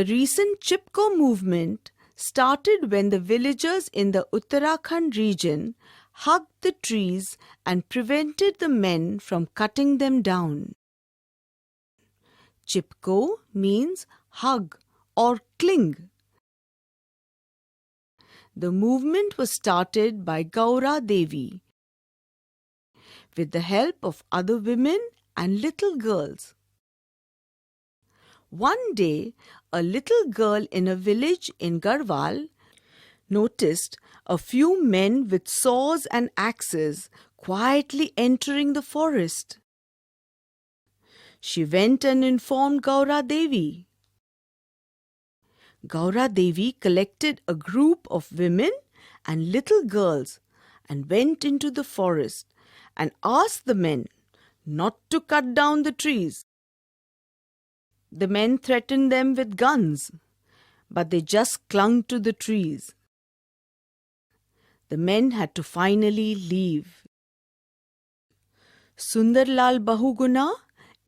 The recent Chipko movement started when the villagers in the Uttarakhand region hugged the trees and prevented the men from cutting them down. Chipko means hug or cling. The movement was started by Gaura Devi with the help of other women and little girls. One day, a little girl in a village in Garhwal noticed a few men with saws and axes quietly entering the forest. She went and informed Gaura Devi. Gaura Devi collected a group of women and little girls and went into the forest and asked the men not to cut down the trees. The men threatened them with guns, but they just clung to the trees. The men had to finally leave. Sunderlal Bahuguna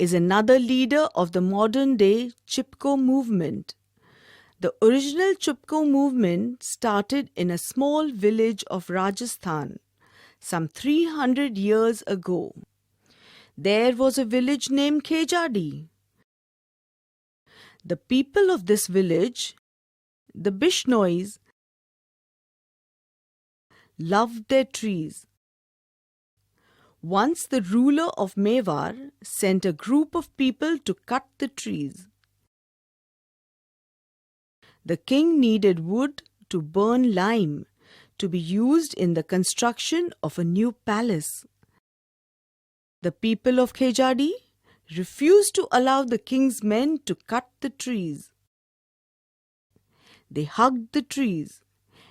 is another leader of the modern-day Chipko movement. The original Chipko movement started in a small village of Rajasthan some 300 years ago. There was a village named Khejadi. The people of this village, the Bishnois, loved their trees. Once the ruler of Mewar sent a group of people to cut the trees. The king needed wood to burn lime to be used in the construction of a new palace. The people of Khejadi refused to allow the king's men to cut the trees. They hugged the trees.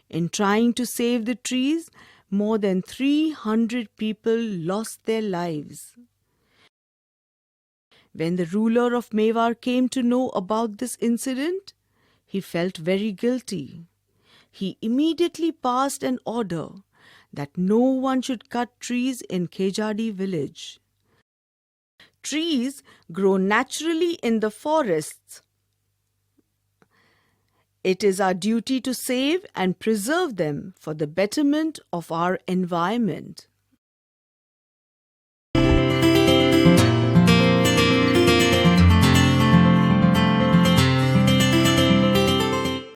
In trying to save the trees, more than 300 people lost their lives. When the ruler of Mewar came to know about this incident, he felt very guilty. He immediately passed an order that no one should cut trees in Khejadi village. Trees grow naturally in the forests. It is our duty to save and preserve them for the betterment of our environment.